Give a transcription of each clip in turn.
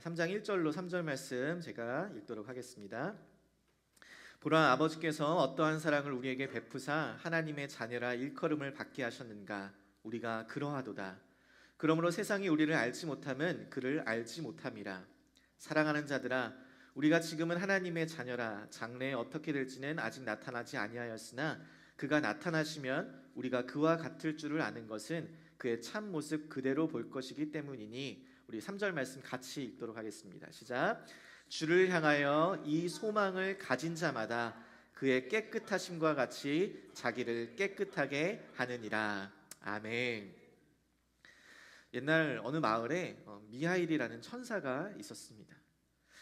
3장 1절로 3절 말씀 제가 읽도록 하겠습니다. 보라, 아버지께서 어떠한 사랑을 우리에게 베푸사 하나님의 자녀라 일컬음을 받게 하셨는가. 우리가 그러하도다. 그러므로 세상이 우리를 알지 못함은 그를 알지 못함이라. 사랑하는 자들아, 우리가 지금은 하나님의 자녀라. 장래에 어떻게 될지는 아직 나타나지 아니하였으나 그가 나타나시면 우리가 그와 같을 줄을 아는 것은 그의 참 모습 그대로 볼 것이기 때문이니. 우리 3절 말씀 같이 읽도록 하겠습니다. 시작. 주를 향하여 이 소망을 가진 자마다 그의 깨끗하심과 같이 자기를 깨끗하게 하느니라. 아멘. 옛날 어느 마을에 미하일이라는 천사가 있었습니다.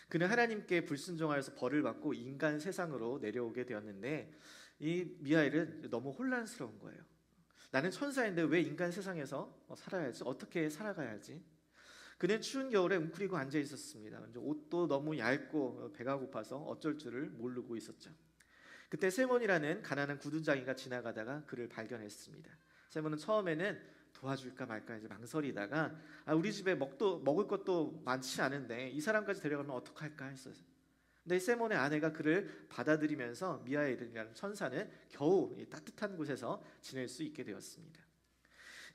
그는 하나님께 불순종하여서 벌을 받고 인간 세상으로 내려오게 되었는데, 이 미하일은 너무 혼란스러운 거예요. 나는 천사인데 왜 인간 세상에서 살아야지? 어떻게 살아가야 하지? 그는 추운 겨울에 웅크리고 앉아 있었습니다. 옷도 너무 얇고 배가 고파서 어쩔 줄을 모르고 있었죠. 그때 세몬이라는 가난한 구두장이가 지나가다가 그를 발견했습니다. 세몬은 처음에는 도와줄까 말까 이제 망설이다가 우리 집에 먹을 것도 많지 않은데 이 사람까지 데려가면 어떡할까 했어요. 근데 세몬의 아내가 그를 받아들이면서 미하일이라는 천사는 겨우 이 따뜻한 곳에서 지낼 수 있게 되었습니다.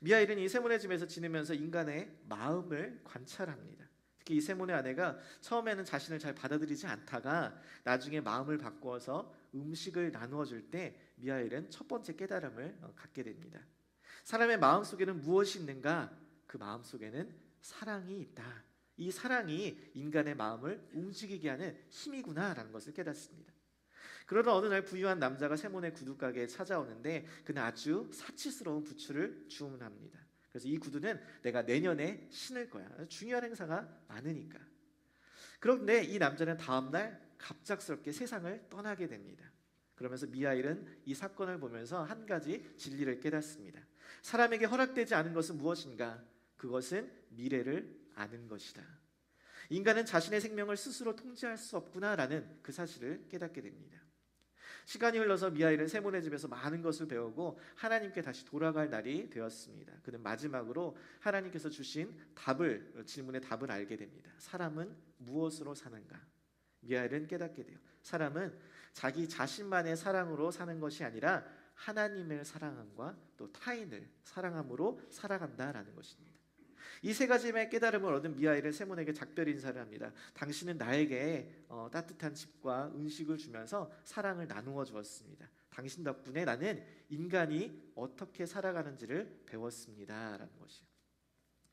미하일은 이 세몬의 집에서 지내면서 인간의 마음을 관찰합니다. 특히 이 세몬의 아내가 처음에는 자신을 잘 받아들이지 않다가 나중에 마음을 바꾸어서 음식을 나누어 줄 때 미하일은 첫 번째 깨달음을 갖게 됩니다. 사람의 마음 속에는 무엇이 있는가? 그 마음 속에는 사랑이 있다. 이 사랑이 인간의 마음을 움직이게 하는 힘이구나라는 것을 깨닫습니다. 그러던 어느 날 부유한 남자가 세몬의 구두가게에 찾아오는데 그는 아주 사치스러운 부츠를 주문합니다. 그래서 이 구두는 내가 내년에 신을 거야. 중요한 행사가 많으니까. 그런데 이 남자는 다음날 갑작스럽게 세상을 떠나게 됩니다. 그러면서 미하일은 이 사건을 보면서 한 가지 진리를 깨닫습니다. 사람에게 허락되지 않은 것은 무엇인가? 그것은 미래를 아는 것이다. 인간은 자신의 생명을 스스로 통제할 수 없구나라는 그 사실을 깨닫게 됩니다. 시간이 흘러서 미하일은 세몬의 집에서 많은 것을 배우고 하나님께 다시 돌아갈 날이 되었습니다. 그는 마지막으로 하나님께서 주신 질문의 답을 알게 됩니다. 사람은 무엇으로 사는가? 미하일은 깨닫게 돼요. 사람은 자기 자신만의 사랑으로 사는 것이 아니라 하나님을 사랑함과 또 타인을 사랑함으로 살아간다라는 것입니다. 이 세 가지의 깨달음을 얻은 미하일은 세몬에게 작별 인사를 합니다. 당신은 나에게 따뜻한 집과 음식을 주면서 사랑을 나누어 주었습니다. 당신 덕분에 나는 인간이 어떻게 살아가는지를 배웠습니다 라는 것이요.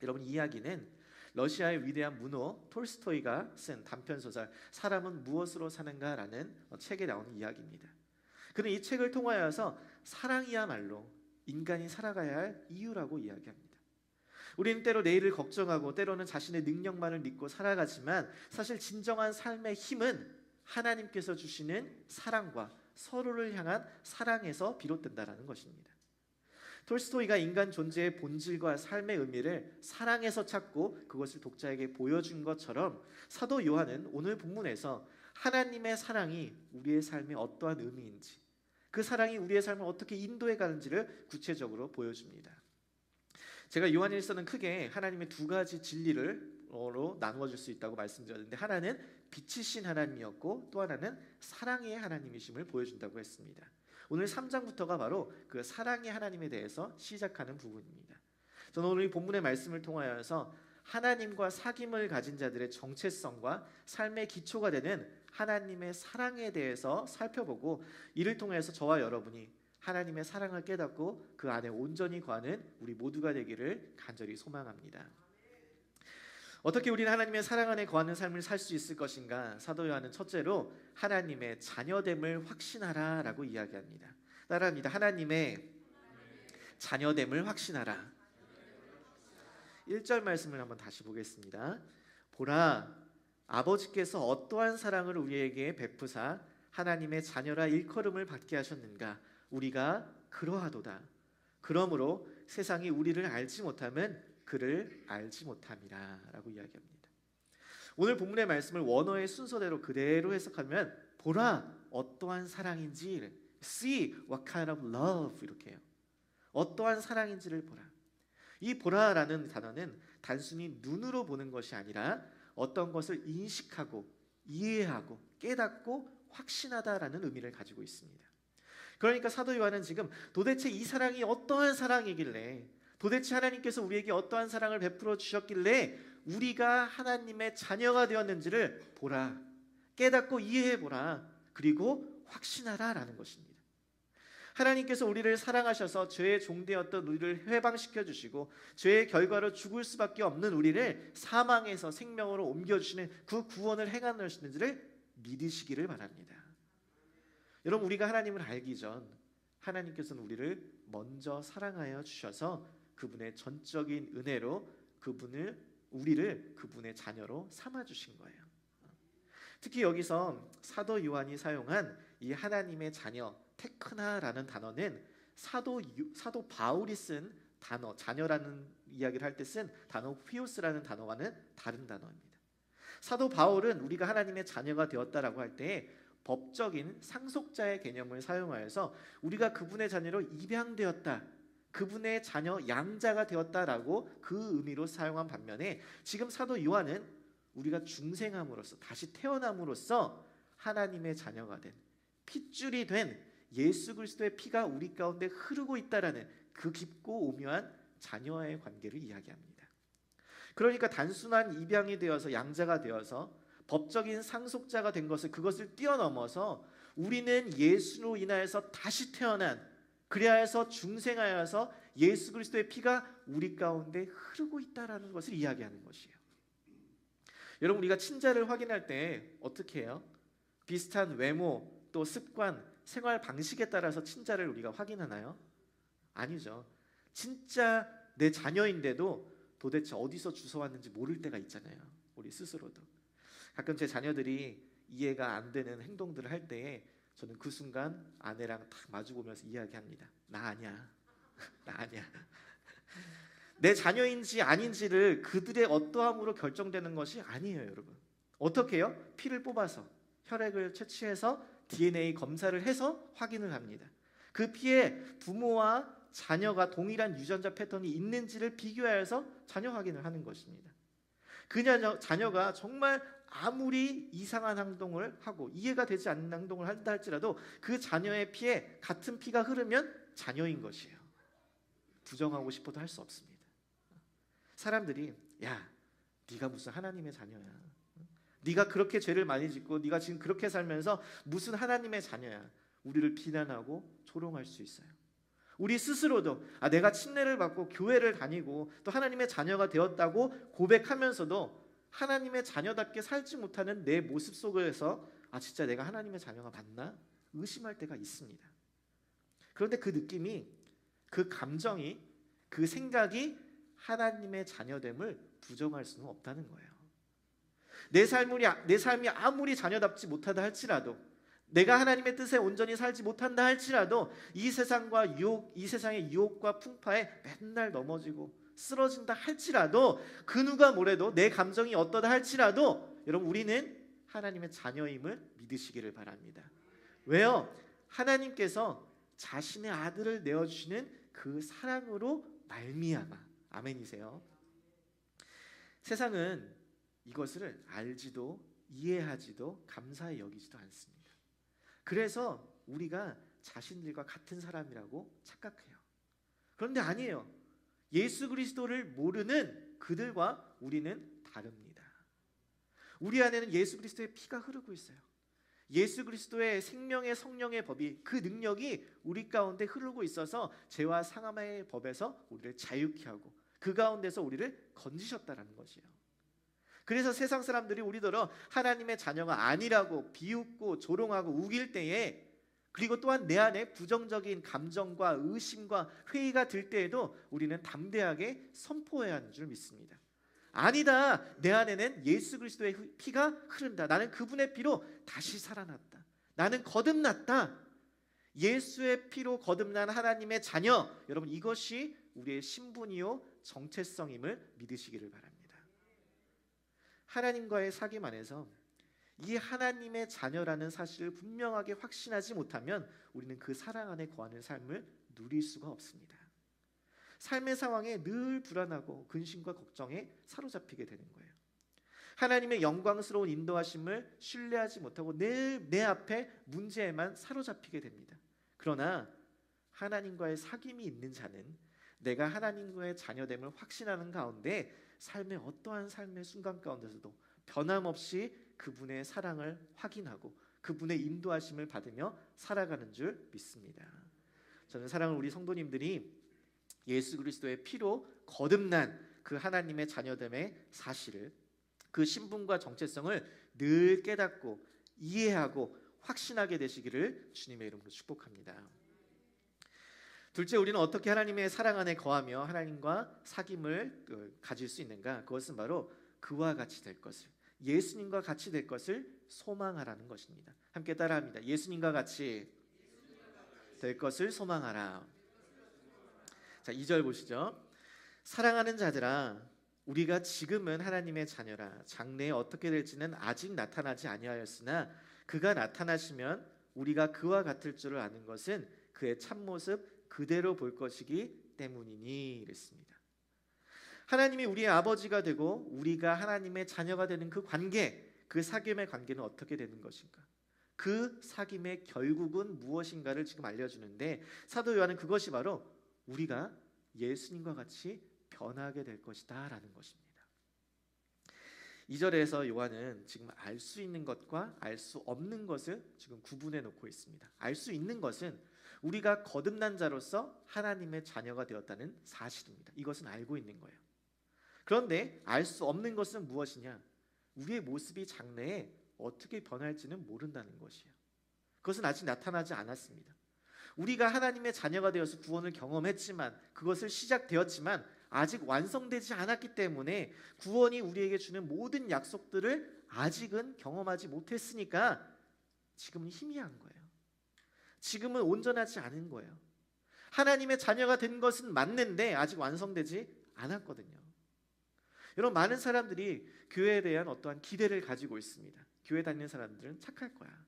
여러분, 이 이야기는 러시아의 위대한 문호 톨스토이가 쓴 단편소설 사람은 무엇으로 사는가 라는 책에 나오는 이야기입니다. 그는 이 책을 통하여서 사랑이야말로 인간이 살아가야 할 이유라고 이야기합니다. 우리는 때로 내일을 걱정하고 때로는 자신의 능력만을 믿고 살아가지만 사실 진정한 삶의 힘은 하나님께서 주시는 사랑과 서로를 향한 사랑에서 비롯된다는 것입니다. 톨스토이가 인간 존재의 본질과 삶의 의미를 사랑에서 찾고 그것을 독자에게 보여준 것처럼 사도 요한은 오늘 본문에서 하나님의 사랑이 우리의 삶에 어떠한 의미인지, 그 사랑이 우리의 삶을 어떻게 인도해 가는지를 구체적으로 보여줍니다. 제가 요한일서는 크게 하나님의 두 가지 진리로 나누어 줄 수 있다고 말씀드렸는데, 하나는 빛이신 하나님이었고 또 하나는 사랑의 하나님이심을 보여준다고 했습니다. 오늘 3장부터가 바로 그 사랑의 하나님에 대해서 시작하는 부분입니다. 저는 오늘 이 본문의 말씀을 통하여서 하나님과 사귐을 가진 자들의 정체성과 삶의 기초가 되는 하나님의 사랑에 대해서 살펴보고, 이를 통해서 저와 여러분이 하나님의 사랑을 깨닫고 그 안에 온전히 거하는 우리 모두가 되기를 간절히 소망합니다. 어떻게 우리는 하나님의 사랑 안에 거하는 삶을 살 수 있을 것인가? 사도 요한은 첫째로 하나님의 자녀됨을 확신하라 라고 이야기합니다. 따라합니다. 하나님의 자녀됨을 확신하라. 1절 말씀을 한번 다시 보겠습니다. 보라, 아버지께서 어떠한 사랑을 우리에게 베푸사 하나님의 자녀라 일컬음을 받게 하셨는가? 우리가 그러하도다. 그러므로 세상이 우리를 알지 못함은 그를 알지 못함이라 라고 이야기합니다. 오늘 본문의 말씀을 원어의 순서대로 그대로 해석하면 보라, 어떠한 사랑인지, see what kind of love, 이렇게 해요. 어떠한 사랑인지를 보라. 이 보라라는 단어는 단순히 눈으로 보는 것이 아니라 어떤 것을 인식하고 이해하고 깨닫고 확신하다라는 의미를 가지고 있습니다. 그러니까 사도 요한은 지금 도대체 이 사랑이 어떠한 사랑이길래, 도대체 하나님께서 우리에게 어떠한 사랑을 베풀어 주셨길래 우리가 하나님의 자녀가 되었는지를 보라, 깨닫고 이해해 보라, 그리고 확신하라라는 것입니다. 하나님께서 우리를 사랑하셔서 죄의 종되었던 우리를 해방시켜 주시고 죄의 결과로 죽을 수밖에 없는 우리를 사망에서 생명으로 옮겨주시는 그 구원을 행하시는지를 믿으시기를 바랍니다. 여러분, 우리가 하나님을 알기 전 하나님께서는 우리를 먼저 사랑하여 주셔서 그분의 전적인 은혜로 우리를 그분의 자녀로 삼아 주신 거예요. 특히 여기서 사도 요한이 사용한 이 하나님의 자녀 테크나라는 단어는 사도 바울이 쓴 단어, 자녀라는 이야기를 할 때 쓴 단어 후요스라는 단어와는 다른 단어입니다. 사도 바울은 우리가 하나님의 자녀가 되었다라고 할 때 법적인 상속자의 개념을 사용하여서 우리가 그분의 자녀로 입양되었다, 그분의 자녀 양자가 되었다라고 그 의미로 사용한 반면에, 지금 사도 요한은 우리가 중생함으로써 다시 태어남으로써 하나님의 자녀가 된, 핏줄이 된 예수 그리스도의 피가 우리 가운데 흐르고 있다라는 그 깊고 오묘한 자녀의 관계를 이야기합니다. 그러니까 단순한 입양이 되어서 양자가 되어서 법적인 상속자가 된 그것을 뛰어넘어서 우리는 예수로 인하여서 다시 태어난, 그래야 해서 중생하여서 예수 그리스도의 피가 우리 가운데 흐르고 있다라는 것을 이야기하는 것이에요. 여러분, 우리가 친자를 확인할 때 어떻게 해요? 비슷한 외모, 또 습관, 생활 방식에 따라서 친자를 우리가 확인하나요? 아니죠. 진짜 내 자녀인데도 도대체 어디서 주워왔는지 모를 때가 있잖아요. 우리 스스로도. 가끔 제 자녀들이 이해가 안 되는 행동들을 할 때에 저는 그 순간 아내랑 딱 마주보면서 이야기합니다. 나 아니야. 나 아니야. 내 자녀인지 아닌지를 그들의 어떠함으로 결정되는 것이 아니에요, 여러분. 어떻게 해요? 피를 뽑아서, 혈액을 채취해서 DNA 검사를 해서 확인을 합니다. 그 피에 부모와 자녀가 동일한 유전자 패턴이 있는지를 비교하여서 자녀 확인을 하는 것입니다. 그 자녀가 정말 아무리 이상한 행동을 하고 이해가 되지 않는 행동을 한다 할지라도 그 자녀의 피에 같은 피가 흐르면 자녀인 것이에요. 부정하고 싶어도 할 수 없습니다. 사람들이 야, 네가 무슨 하나님의 자녀야, 네가 그렇게 죄를 많이 짓고 네가 지금 그렇게 살면서 무슨 하나님의 자녀야, 우리를 비난하고 조롱할 수 있어요. 우리 스스로도 내가 침례를 받고 교회를 다니고 또 하나님의 자녀가 되었다고 고백하면서도 하나님의 자녀답게 살지 못하는 내 모습 속에서 진짜 내가 하나님의 자녀가 맞나? 의심할 때가 있습니다. 그런데 그 느낌이, 그 감정이, 그 생각이 하나님의 자녀됨을 부정할 수는 없다는 거예요. 내 삶이 아무리 자녀답지 못하다 할지라도, 내가 하나님의 뜻에 온전히 살지 못한다 할지라도 이 세상의 유혹과 풍파에 맨날 넘어지고 쓰러진다 할지라도, 그 누가 뭐래도 내 감정이 어떠다 할지라도 여러분, 우리는 하나님의 자녀임을 믿으시기를 바랍니다. 왜요? 하나님께서 자신의 아들을 내어주시는 그 사랑으로 말미암아. 아멘이세요? 세상은 이것을 알지도 이해하지도 감사히 여기지도 않습니다. 그래서 우리가 자신들과 같은 사람이라고 착각해요. 그런데 아니에요. 예수 그리스도를 모르는 그들과 우리는 다릅니다. 우리 안에는 예수 그리스도의 피가 흐르고 있어요. 예수 그리스도의 생명의 성령의 법이, 그 능력이 우리 가운데 흐르고 있어서 죄와 상함의 법에서 우리를 자유케 하고 그 가운데서 우리를 건지셨다라는 것이에요. 그래서 세상 사람들이 우리더러 하나님의 자녀가 아니라고 비웃고 조롱하고 우길 때에, 그리고 또한 내 안에 부정적인 감정과 의심과 회의가 들 때에도 우리는 담대하게 선포해야 하는 줄 믿습니다. 아니다, 내 안에는 예수 그리스도의 피가 흐른다. 나는 그분의 피로 다시 살아났다. 나는 거듭났다. 예수의 피로 거듭난 하나님의 자녀, 여러분, 이것이 우리의 신분이요 정체성임을 믿으시기를 바랍니다. 하나님과의 사귐 안에서 이 하나님의 자녀라는 사실을 분명하게 확신하지 못하면 우리는 그 사랑 안에 거하는 삶을 누릴 수가 없습니다. 삶의 상황에 늘 불안하고 근심과 걱정에 사로잡히게 되는 거예요. 하나님의 영광스러운 인도하심을 신뢰하지 못하고 내 앞에 문제에만 사로잡히게 됩니다. 그러나 하나님과의 사귐이 있는 자는 내가 하나님과의 자녀됨을 확신하는 가운데 삶의 어떠한 삶의 순간 가운데서도 변함없이 그분의 사랑을 확인하고 그분의 인도하심을 받으며 살아가는 줄 믿습니다. 저는 사랑하는 우리 성도님들이 예수 그리스도의 피로 거듭난 그 하나님의 자녀됨의 사실을, 그 신분과 정체성을 늘 깨닫고 이해하고 확신하게 되시기를 주님의 이름으로 축복합니다. 둘째, 우리는 어떻게 하나님의 사랑 안에 거하며 하나님과 사귐을 가질 수 있는가? 그것은 바로 그와 같이 될 것을, 예수님과 같이 될 것을 소망하라는 것입니다. 함께 따라합니다. 예수님과 같이 될 것을 소망하라. 자, 2절 보시죠. 사랑하는 자들아, 우리가 지금은 하나님의 자녀라. 장래에 어떻게 될지는 아직 나타나지 아니하였으나 그가 나타나시면 우리가 그와 같을 줄을 아는 것은 그의 참모습 그대로 볼 것이기 때문이니. 이랬습니다. 하나님이 우리의 아버지가 되고 우리가 하나님의 자녀가 되는 그 관계, 그 사귐의 관계는 어떻게 되는 것인가? 그 사귐의 결국은 무엇인가를 지금 알려주는데, 사도 요한은 그것이 바로 우리가 예수님과 같이 변하게 될 것이다 라는 것입니다. 2절에서 요한은 지금 알 수 있는 것과 알 수 없는 것을 지금 구분해 놓고 있습니다. 알 수 있는 것은 우리가 거듭난 자로서 하나님의 자녀가 되었다는 사실입니다. 이것은 알고 있는 거예요. 그런데 알 수 없는 것은 무엇이냐? 우리의 모습이 장래에 어떻게 변할지는 모른다는 것이에요. 그것은 아직 나타나지 않았습니다. 우리가 하나님의 자녀가 되어서 구원을 경험했지만, 그것을 시작되었지만 아직 완성되지 않았기 때문에 구원이 우리에게 주는 모든 약속들을 아직은 경험하지 못했으니까 지금은 희미한 거예요. 지금은 온전하지 않은 거예요. 하나님의 자녀가 된 것은 맞는데 아직 완성되지 않았거든요. 여러분, 많은 사람들이 교회에 대한 어떠한 기대를 가지고 있습니다. 교회 다니는 사람들은 착할 거야.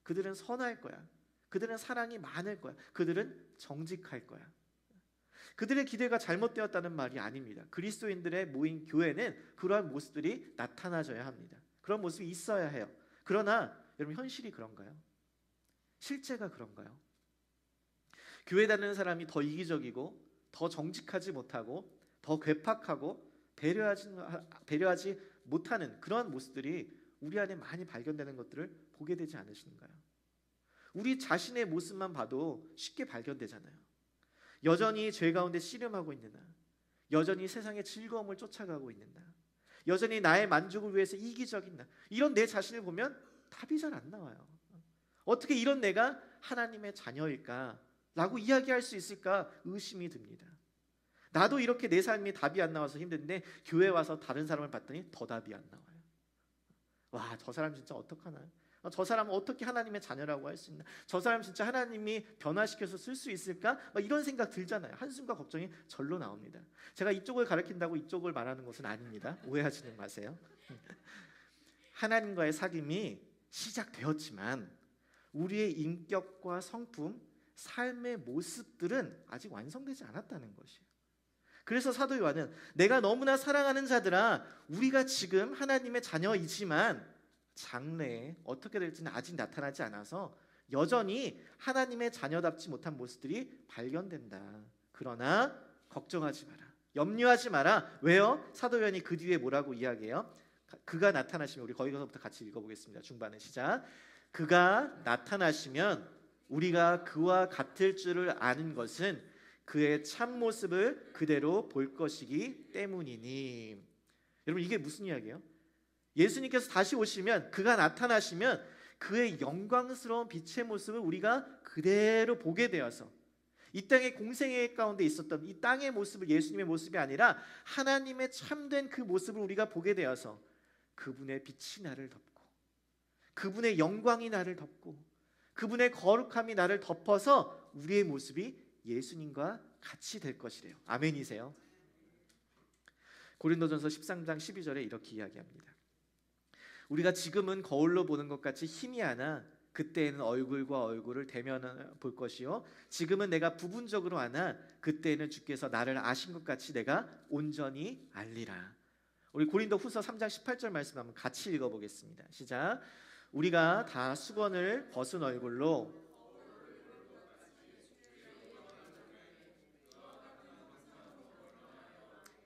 그들은 선할 거야. 그들은 사랑이 많을 거야. 그들은 정직할 거야. 그들의 기대가 잘못되었다는 말이 아닙니다. 그리스도인들의 모인 교회는 그러한 모습들이 나타나져야 합니다. 그런 모습이 있어야 해요. 그러나 여러분, 현실이 그런가요? 실제가 그런가요? 교회 다니는 사람이 더 이기적이고 더 정직하지 못하고 더 괴팍하고 배려하지 못하는 그러한 모습들이 우리 안에 많이 발견되는 것들을 보게 되지 않으신가요? 우리 자신의 모습만 봐도 쉽게 발견되잖아요. 여전히 죄 가운데 씨름하고 있는 나, 여전히 세상의 즐거움을 쫓아가고 있는 나, 여전히 나의 만족을 위해서 이기적인 나, 이런 내 자신을 보면 답이 잘 안 나와요. 어떻게 이런 내가 하나님의 자녀일까? 라고 이야기할 수 있을까? 의심이 듭니다. 나도 이렇게 내 삶이 답이 안 나와서 힘든데 교회 와서 다른 사람을 봤더니 더 답이 안 나와요. 와, 저 사람 진짜 어떡하나? 저 사람은 어떻게 하나님의 자녀라고 할 수 있나? 저 사람 진짜 하나님이 변화시켜서 쓸 수 있을까? 이런 생각 들잖아요. 한숨과 걱정이 절로 나옵니다. 제가 이쪽을 가리킨다고 이쪽을 말하는 것은 아닙니다. 오해하지는 마세요. 하나님과의 사귐이 시작되었지만 우리의 인격과 성품, 삶의 모습들은 아직 완성되지 않았다는 것이에요. 그래서 사도 요한은 내가 너무나 사랑하는 자들아, 우리가 지금 하나님의 자녀이지만 장래에 어떻게 될지는 아직 나타나지 않아서 여전히 하나님의 자녀답지 못한 모습들이 발견된다. 그러나 걱정하지 마라. 염려하지 마라. 왜요? 사도 요한이 그 뒤에 뭐라고 이야기해요? 그가 나타나시면, 우리 거기서부터 같이 읽어보겠습니다. 중반에 시작. 그가 나타나시면 우리가 그와 같을 줄을 아는 것은 그의 참모습을 그대로 볼 것이기 때문이니. 여러분, 이게 무슨 이야기예요? 예수님께서 다시 오시면, 그가 나타나시면 그의 영광스러운 빛의 모습을 우리가 그대로 보게 되어서 이 땅의 공생애 가운데 있었던 이 땅의 모습을, 예수님의 모습이 아니라 하나님의 참된 그 모습을 우리가 보게 되어서 그분의 빛이 나를 덮고 그분의 영광이 나를 덮고 그분의 거룩함이 나를 덮어서 우리의 모습이 예수님과 같이 될 것이래요. 아멘이세요? 고린도전서 13장 12절에 이렇게 이야기합니다. 우리가 지금은 거울로 보는 것 같이 희미하나 그때에는 얼굴과 얼굴을 대면 볼 것이요, 지금은 내가 부분적으로 아나 그때에는 주께서 나를 아신 것 같이 내가 온전히 알리라. 우리 고린도후서 3장 18절 말씀 한번 같이 읽어보겠습니다. 시작. 우리가 다 수건을 벗은 얼굴로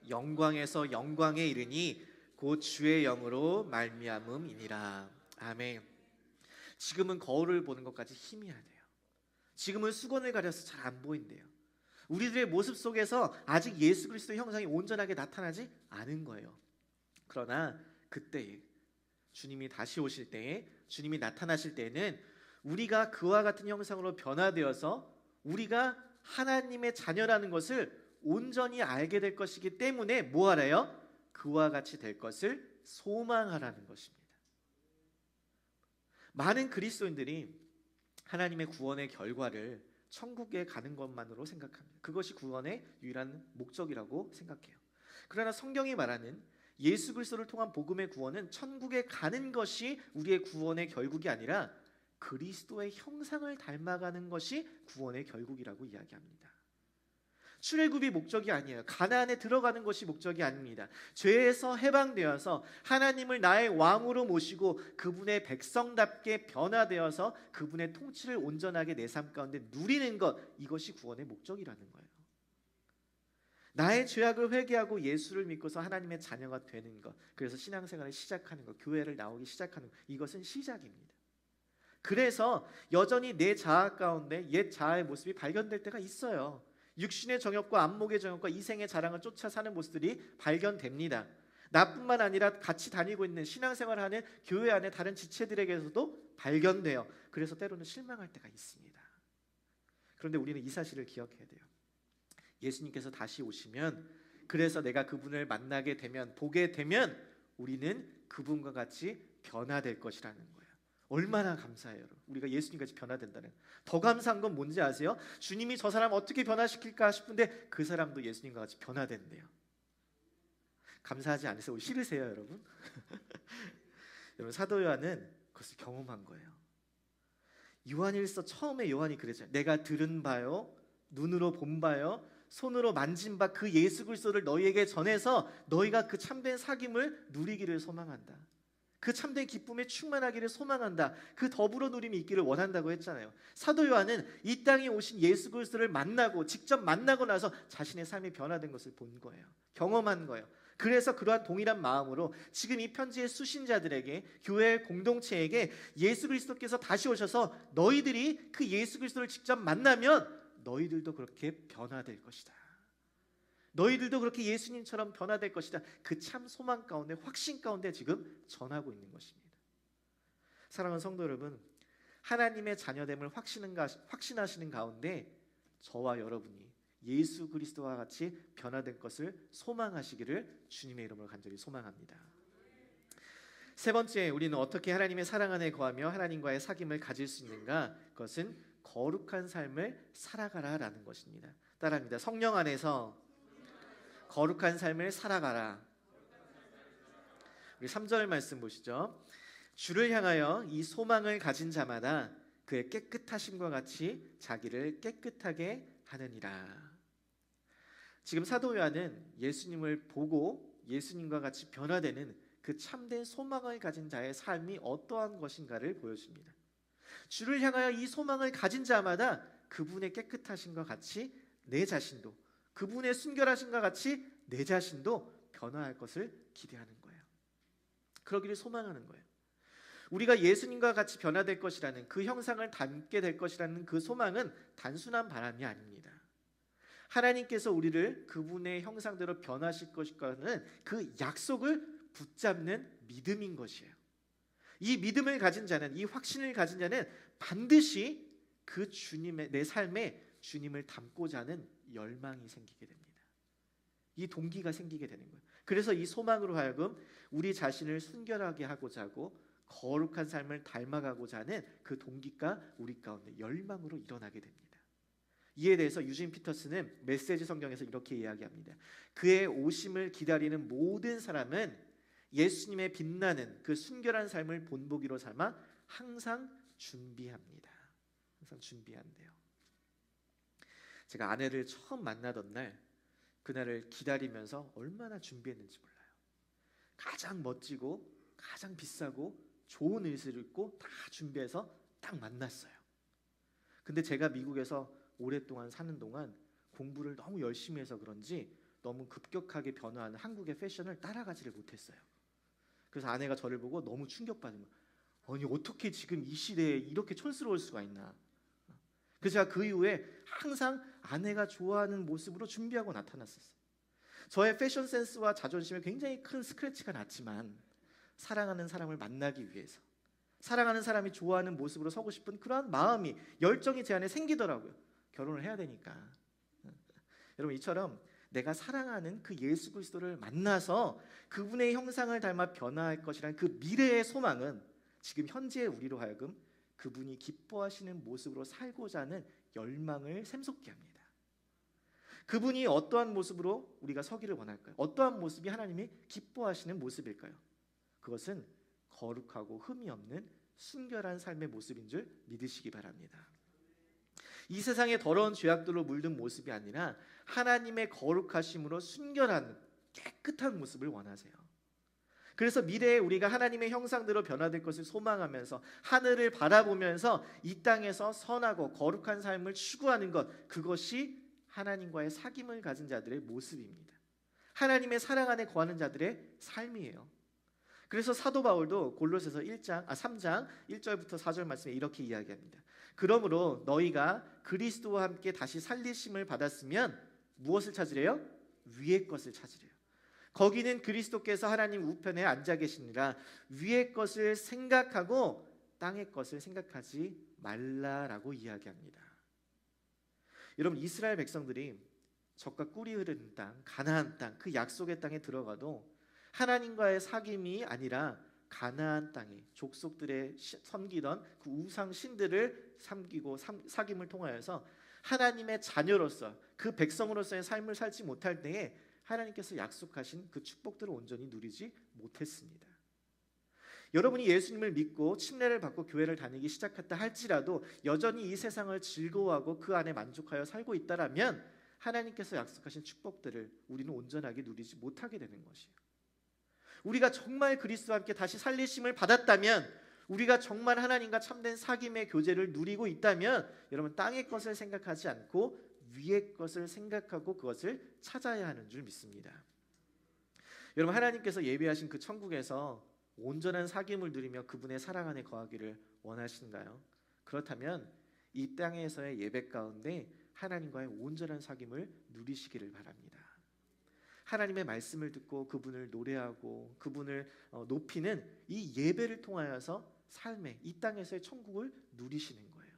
영광에서 영광에 이르니 곧 주의 영으로 말미암음이니라. 아멘. 지금은 거울을 보는 것까지 희미해야 돼요. 지금은 수건을 가려서 잘 안 보인대요. 우리들의 모습 속에서 아직 예수 그리스도의 형상이 온전하게 나타나지 않은 거예요. 그러나 그때에 주님이 다시 오실 때에, 주님이 나타나실 때에는 우리가 그와 같은 형상으로 변화되어서 우리가 하나님의 자녀라는 것을 온전히 알게 될 것이기 때문에 뭐 하래요? 그와 같이 될 것을 소망하라는 것입니다. 많은 그리스도인들이 하나님의 구원의 결과를 천국에 가는 것만으로 생각합니다. 그것이 구원의 유일한 목적이라고 생각해요. 그러나 성경이 말하는 예수 그리스도를 통한 복음의 구원은 천국에 가는 것이 우리의 구원의 결국이 아니라 그리스도의 형상을 닮아가는 것이 구원의 결국이라고 이야기합니다. 출애굽이 목적이 아니에요. 가나안에 들어가는 것이 목적이 아닙니다. 죄에서 해방되어서 하나님을 나의 왕으로 모시고 그분의 백성답게 변화되어서 그분의 통치를 온전하게 내 삶 가운데 누리는 것, 이것이 구원의 목적이라는 거예요. 나의 죄악을 회개하고 예수를 믿고서 하나님의 자녀가 되는 것, 그래서 신앙생활을 시작하는 것, 교회를 나오기 시작하는 것, 이것은 시작입니다. 그래서 여전히 내 자아 가운데 옛 자아의 모습이 발견될 때가 있어요. 육신의 정욕과 안목의 정욕과 이생의 자랑을 쫓아 사는 모습들이 발견됩니다. 나뿐만 아니라 같이 다니고 있는 신앙생활을 하는 교회 안에 다른 지체들에게서도 발견돼요. 그래서 때로는 실망할 때가 있습니다. 그런데 우리는 이 사실을 기억해야 돼요. 예수님께서 다시 오시면, 그래서 내가 그분을 만나게 되면, 보게 되면 우리는 그분과 같이 변화될 것이라는 거예요. 얼마나 감사해요, 여러분. 우리가 예수님같이 변화된다는. 더 감사한 건 뭔지 아세요? 주님이 저 사람 어떻게 변화시킬까 싶은데 그 사람도 예수님과 같이 변화된대요. 감사하지 않으세요? 싫으세요, 여러분? 여러분, 사도 요한은 그것을 경험한 거예요. 요한일서 처음에 요한이 그랬잖아요. 내가 들은 바요, 눈으로 본 바요, 손으로 만진 바 그 예수 그리스도를 너희에게 전해서 너희가 그 참된 사귐을 누리기를 소망한다. 그 참된 기쁨에 충만하기를 소망한다. 그 더불어 누림이 있기를 원한다고 했잖아요. 사도 요한은 이 땅에 오신 예수 그리스도를 만나고 직접 만나고 나서 자신의 삶이 변화된 것을 본 거예요. 경험한 거예요. 그래서 그러한 동일한 마음으로 지금 이 편지의 수신자들에게, 교회 공동체에게 예수 그리스도께서 다시 오셔서 너희들이 그 예수 그리스도를 직접 만나면 너희들도 그렇게 변화될 것이다. 너희들도 그렇게 예수님처럼 변화될 것이다. 그 참 소망 가운데, 확신 가운데 지금 전하고 있는 것입니다. 사랑하는 성도 여러분, 하나님의 자녀됨을 확신하시는 가운데 저와 여러분이 예수 그리스도와 같이 변화된 것을 소망하시기를 주님의 이름으로 간절히 소망합니다. 세 번째, 우리는 어떻게 하나님의 사랑 안에 거하며 하나님과의 사귐을 가질 수 있는가? 그것은 거룩한 삶을 살아가라라는 것입니다. 따라합니다. 성령 안에서 거룩한 삶을 살아가라. 우리 3절 말씀 보시죠. 주를 향하여 이 소망을 가진 자마다 그의 깨끗하심과 같이 자기를 깨끗하게 하느니라. 지금 사도 요한은 예수님을 보고 예수님과 같이 변화되는 그 참된 소망을 가진 자의 삶이 어떠한 것인가를 보여줍니다. 주를 향하여 이 소망을 가진 자마다 그분의 깨끗하심과 같이 내 자신도, 그분의 순결하심과 같이 내 자신도 변화할 것을 기대하는 거예요. 그러기를 소망하는 거예요. 우리가 예수님과 같이 변화될 것이라는, 그 형상을 닮게 될 것이라는 그 소망은 단순한 바람이 아닙니다. 하나님께서 우리를 그분의 형상대로 변화하실 것이라는 그 약속을 붙잡는 믿음인 것이에요. 이 믿음을 가진 자는, 이 확신을 가진 자는 반드시 그 주님의, 내 삶에 주님을 닮고자 하는 열망이 생기게 됩니다. 이 동기가 생기게 되는 거예요. 그래서 이 소망으로 하여금 우리 자신을 순결하게 하고자 하고 거룩한 삶을 닮아가고자 하는 그 동기가 우리 가운데 열망으로 일어나게 됩니다. 이에 대해서 유진 피터스는 메시지 성경에서 이렇게 이야기합니다. 그의 오심을 기다리는 모든 사람은 예수님의 빛나는 그 순결한 삶을 본보기로 삼아 항상 준비합니다. 항상 준비한대요. 제가 아내를 처음 만나던 날, 그날을 기다리면서 얼마나 준비했는지 몰라요. 가장 멋지고 가장 비싸고 좋은 의상을 입고 다 준비해서 딱 만났어요. 근데 제가 미국에서 오랫동안 사는 동안 공부를 너무 열심히 해서 그런지 너무 급격하게 변화하는 한국의 패션을 따라가지를 못했어요. 그래서 아내가 저를 보고 너무 충격받은 거예요. 아니 어떻게 지금 이 시대에 이렇게 촌스러울 수가 있나. 그래서 제가 그 이후에 항상 아내가 좋아하는 모습으로 준비하고 나타났었어요. 저의 패션 센스와 자존심에 굉장히 큰 스크래치가 났지만 사랑하는 사람을 만나기 위해서, 사랑하는 사람이 좋아하는 모습으로 서고 싶은 그러한 마음이, 열정이 제 안에 생기더라고요. 결혼을 해야 되니까. 여러분, 이처럼 내가 사랑하는 그 예수 그리스도를 만나서 그분의 형상을 닮아 변화할 것이라는 그 미래의 소망은 지금 현재의 우리로 하여금 그분이 기뻐하시는 모습으로 살고자 하는 열망을 샘솟게 합니다. 그분이 어떠한 모습으로 우리가 서기를 원할까요? 어떠한 모습이 하나님이 기뻐하시는 모습일까요? 그것은 거룩하고 흠이 없는 순결한 삶의 모습인 줄 믿으시기 바랍니다. 이 세상의 더러운 죄악들로 물든 모습이 아니라 하나님의 거룩하심으로 순결한 깨끗한 모습을 원하세요. 그래서 미래에 우리가 하나님의 형상대로 변화될 것을 소망하면서 하늘을 바라보면서 이 땅에서 선하고 거룩한 삶을 추구하는 것, 그것이 하나님과의 사귐을 가진 자들의 모습입니다. 하나님의 사랑 안에 거하는 자들의 삶이에요. 그래서 사도 바울도 골로새서 3장 1절부터 4절 말씀에 이렇게 이야기합니다. 그러므로 너희가 그리스도와 함께 다시 살리심을 받았으면 무엇을 찾으래요? 위의 것을 찾으래요. 거기는 그리스도께서 하나님 우편에 앉아 계시니라. 위의 것을 생각하고 땅의 것을 생각하지 말라라고 이야기합니다. 여러분, 이스라엘 백성들이 적과 꿀이 흐르는 땅, 가나안 땅, 그 약속의 땅에 들어가도 하나님과의 사귐이 아니라 가나안 땅에 족속들의 섬기던 그 우상 신들을 섬기고 사귐을 통하여서 하나님의 자녀로서 그 백성으로서의 삶을 살지 못할 때에 하나님께서 약속하신 그 축복들을 온전히 누리지 못했습니다. 여러분이 예수님을 믿고 침례를 받고 교회를 다니기 시작했다 할지라도 여전히 이 세상을 즐거워하고 그 안에 만족하여 살고 있다라면 하나님께서 약속하신 축복들을 우리는 온전하게 누리지 못하게 되는 것이에요. 우리가 정말 그리스도와 함께 다시 살리심을 받았다면, 우리가 정말 하나님과 참된 사귐의 교제를 누리고 있다면 여러분, 땅의 것을 생각하지 않고 위의 것을 생각하고 그것을 찾아야 하는 줄 믿습니다. 여러분, 하나님께서 예비하신 그 천국에서 온전한 사귐을 누리며 그분의 사랑 안에 거하기를 원하신가요? 그렇다면 이 땅에서의 예배 가운데 하나님과의 온전한 사귐을 누리시기를 바랍니다. 하나님의 말씀을 듣고 그분을 노래하고 그분을 높이는 이 예배를 통하여서 삶의 이 땅에서의 천국을 누리시는 거예요.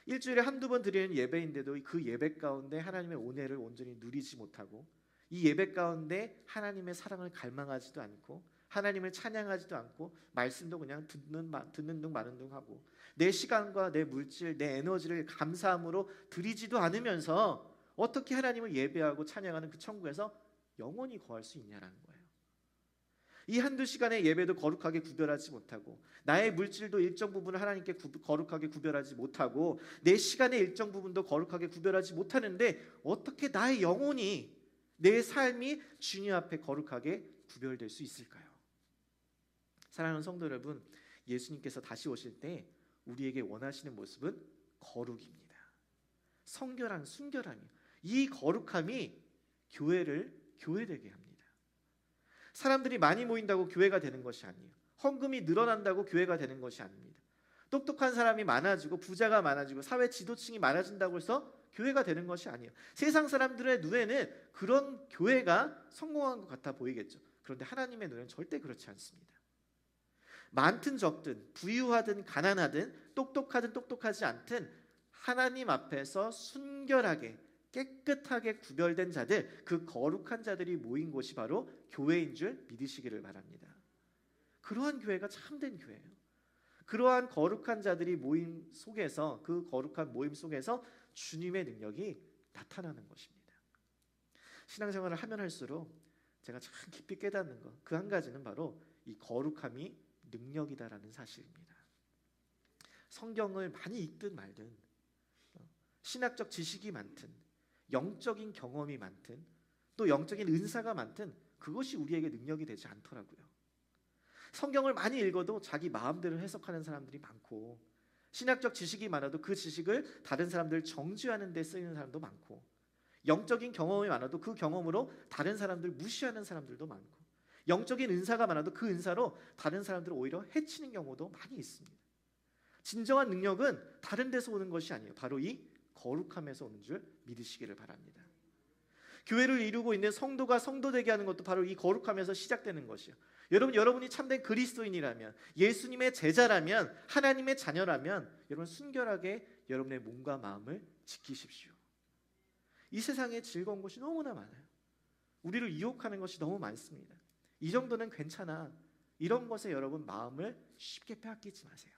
일주일에 한두 번 드리는 예배인데도 그 예배 가운데 하나님의 은혜를 온전히 누리지 못하고, 이 예배 가운데 하나님의 사랑을 갈망하지도 않고 하나님을 찬양하지도 않고 말씀도 그냥 듣는 둥 마는 둥 하고 내 시간과 내 물질, 내 에너지를 감사함으로 드리지도 않으면서 어떻게 하나님을 예배하고 찬양하는 그 천국에서 영원히 거할 수 있냐라는 거예요. 이 한두 시간의 예배도 거룩하게 구별하지 못하고, 나의 물질도 일정 부분을 하나님께 거룩하게 구별하지 못하고, 내 시간의 일정 부분도 거룩하게 구별하지 못하는데 어떻게 나의 영혼이, 내 삶이 주님 앞에 거룩하게 구별될 수 있을까요? 사랑하는 성도 여러분, 예수님께서 다시 오실 때 우리에게 원하시는 모습은 거룩입니다. 성결한 순결함이요. 이 거룩함이 교회를 교회되게 합니다. 사람들이 많이 모인다고 교회가 되는 것이 아니에요. 헌금이 늘어난다고 교회가 되는 것이 아닙니다. 똑똑한 사람이 많아지고 부자가 많아지고 사회 지도층이 많아진다고 해서 교회가 되는 것이 아니에요. 세상 사람들의 눈에는 그런 교회가 성공한 것 같아 보이겠죠. 그런데 하나님의 눈에는 절대 그렇지 않습니다. 많든 적든, 부유하든 가난하든, 똑똑하든 똑똑하지 않든 하나님 앞에서 순결하게 깨끗하게 구별된 자들, 그 거룩한 자들이 모인 곳이 바로 교회인 줄 믿으시기를 바랍니다. 그러한 교회가 참된 교회예요. 그러한 거룩한 자들이 모임 속에서, 그 거룩한 모임 속에서 주님의 능력이 나타나는 것입니다. 신앙생활을 하면 할수록 제가 참 깊이 깨닫는 것, 그 한 가지는 바로 이 거룩함이 능력이다라는 사실입니다. 성경을 많이 읽든 말든, 신학적 지식이 많든 영적인 경험이 많든 또 영적인 은사가 많든 그것이 우리에게 능력이 되지 않더라고요. 성경을 많이 읽어도 자기 마음대로 해석하는 사람들이 많고, 신학적 지식이 많아도 그 지식을 다른 사람들 정죄하는 데 쓰이는 사람도 많고, 영적인 경험이 많아도 그 경험으로 다른 사람들 무시하는 사람들도 많고, 영적인 은사가 많아도 그 은사로 다른 사람들을 오히려 해치는 경우도 많이 있습니다. 진정한 능력은 다른 데서 오는 것이 아니에요. 바로 이 거룩함에서 오는 줄 믿으시기를 바랍니다. 교회를 이루고 있는 성도가 성도되게 하는 것도 바로 이 거룩함에서 시작되는 것이요. 여러분이 참된 그리스도인이라면, 예수님의 제자라면, 하나님의 자녀라면 여러분 순결하게 여러분의 몸과 마음을 지키십시오. 이 세상에 즐거운 것이 너무나 많아요. 우리를 유혹하는 것이 너무 많습니다. 이 정도는 괜찮아. 이런 것에 여러분 마음을 쉽게 빼앗기지 마세요.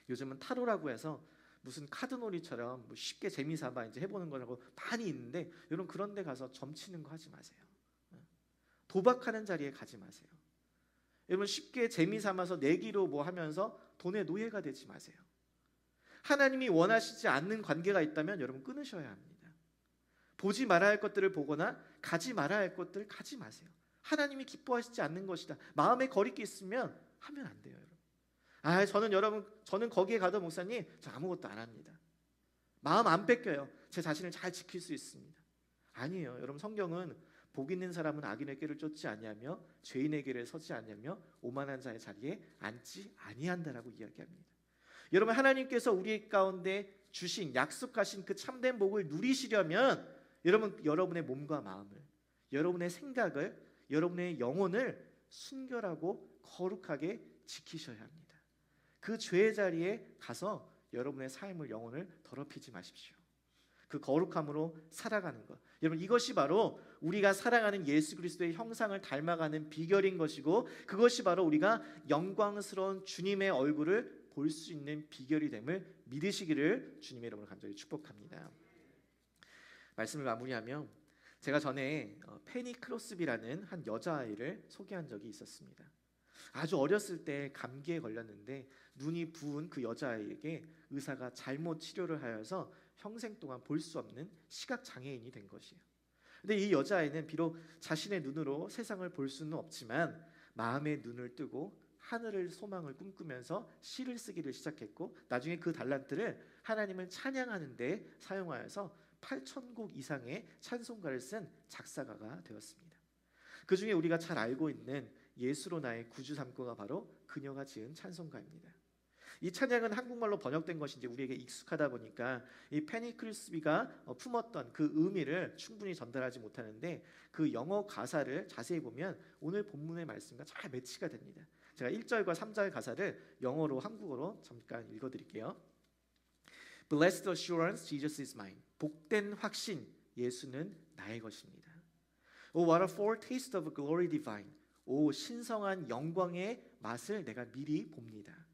요즘은 타로라고 해서 무슨 카드놀이처럼 쉽게 재미삼아 이제 해보는 거라고 많이 있는데, 여러분 그런 데 가서 점치는 거 하지 마세요. 도박하는 자리에 가지 마세요. 여러분 쉽게 재미삼아서 내기로 뭐 하면서 돈의 노예가 되지 마세요. 하나님이 원하시지 않는 관계가 있다면 여러분 끊으셔야 합니다. 보지 말아야 할 것들을 보거나 가지 말아야 할 것들을 가지 마세요. 하나님이 기뻐하시지 않는 것이다. 마음에 거리끼 있으면 하면 안 돼요, 여러분. 저는 거기에 가도 목사님 저 아무것도 안 합니다. 마음 안 뺏겨요. 제 자신을 잘 지킬 수 있습니다. 아니에요. 여러분 성경은 복 있는 사람은 악인의 길을 쫓지 아니하며 죄인의 길에 서지 아니하며 오만한 자의 자리에 앉지 아니한다라고 이야기합니다. 여러분 하나님께서 우리 가운데 주신 약속하신 그 참된 복을 누리시려면 여러분의 몸과 마음을, 여러분의 생각을, 여러분의 영혼을 순결하고 거룩하게 지키셔야 합니다. 그 죄의 자리에 가서 여러분의 삶을, 영혼을 더럽히지 마십시오. 그 거룩함으로 살아가는 것, 여러분 이것이 바로 우리가 사랑하는 예수 그리스도의 형상을 닮아가는 비결인 것이고, 그것이 바로 우리가 영광스러운 주님의 얼굴을 볼 수 있는 비결이 됨을 믿으시기를 주님의 이름으로 간절히 축복합니다. 말씀을 마무리하며, 제가 전에 페니 크로스비라는 한 여자아이를 소개한 적이 있었습니다. 아주 어렸을 때 감기에 걸렸는데 눈이 부은 그 여자아이에게 의사가 잘못 치료를 하여서 평생 동안 볼 수 없는 시각장애인이 된 것이에요. 근데 이 여자아이는 비록 자신의 눈으로 세상을 볼 수는 없지만 마음의 눈을 뜨고 하늘을 소망을 꿈꾸면서 시를 쓰기를 시작했고, 나중에 그 달란트를 하나님을 찬양하는 데 사용하여서 8,000곡 이상의 찬송가를 쓴 작사가가 되었습니다. 그 중에 우리가 잘 알고 있는 예수로 나의 구주 삼고가 바로 그녀가 지은 찬송가입니다. 이 찬양은 한국말로 번역된 것이 이제 우리에게 익숙하다 보니까 이 페니 크리스비가 품었던 그 의미를 충분히 전달하지 못하는데, 그 영어 가사를 자세히 보면 오늘 본문의 말씀과 잘 매치가 됩니다. 제가 1절과 3절 가사를 영어로 한국어로 잠깐 읽어드릴게요. Blessed assurance, Jesus is mine. 복된 확신, 예수는 나의 것입니다. Oh, what a foretaste of glory divine. 오, 신성한 영광의 맛을 내가 미리 봅니다.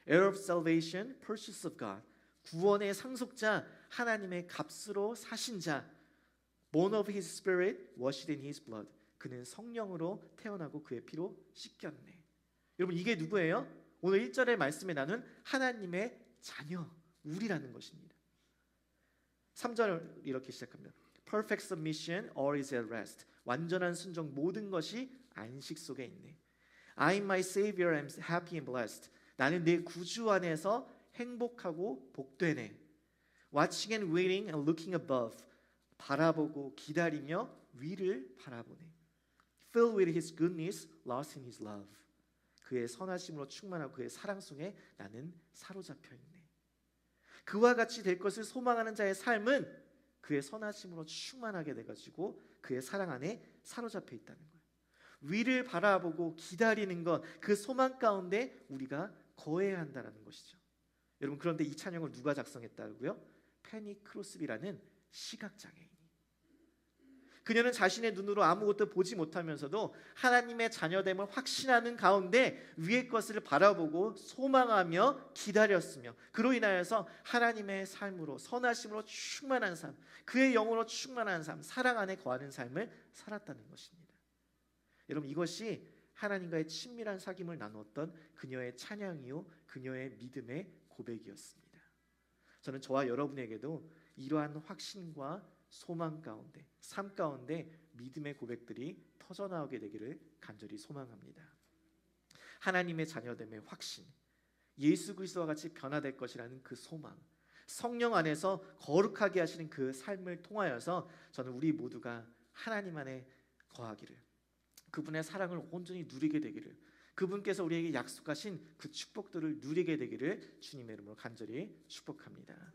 Heir of salvation, purchase of God. 구원의 상속자, 하나님의 값으로 사신 자. Born of his spirit, washed in his blood. 그는 성령으로 태어나고 그의 피로 씻겼네. 여러분 이게 누구예요? 오늘 1절의 말씀에 나눈 하나님의 자녀, 우리라는 것입니다. 3절 이렇게 시작합니다. Perfect submission, all is at rest. 완전한 순종, 모든 것이 안식 속에 있네. I my Savior am happy and blessed. 나는 내 구주 안에서 행복하고 복되네. Watching and waiting and looking above. 바라보고 기다리며 위를 바라보네. Filled with his goodness, lost in his love. 그의 선하심으로 충만하고 그의 사랑 속에 나는 사로잡혀 있네. 그와 같이 될 것을 소망하는 자의 삶은 그의 선하심으로 충만하게 돼가지고 그의 사랑 안에 사로잡혀 있다는 거예요. 위를 바라보고 기다리는 것, 그 소망 가운데 우리가 거해야 한다는 것이죠. 여러분 그런데 이 찬양을 누가 작성했다고요? 페니 크로스비라는 시각장애인이. 그녀는 자신의 눈으로 아무것도 보지 못하면서도 하나님의 자녀됨을 확신하는 가운데 위의 것을 바라보고 소망하며 기다렸으며, 그로 인하여서 하나님의 삶으로, 선하심으로 충만한 삶, 그의 영으로 충만한 삶, 사랑 안에 거하는 삶을 살았다는 것입니다. 여러분 이것이 하나님과의 친밀한 사귐을 나누었던 그녀의 찬양이요, 그녀의 믿음의 고백이었습니다. 저는 저와 여러분에게도 이러한 확신과 소망 가운데, 삶 가운데 믿음의 고백들이 터져나오게 되기를 간절히 소망합니다. 하나님의 자녀됨의 확신, 예수 그리스도와 같이 변화될 것이라는 그 소망, 성령 안에서 거룩하게 하시는 그 삶을 통하여서 저는 우리 모두가 하나님 안에 거하기를, 그분의 사랑을 온전히 누리게 되기를, 그분께서 우리에게 약속하신 그 축복들을 누리게 되기를 주님의 이름으로 간절히 축복합니다.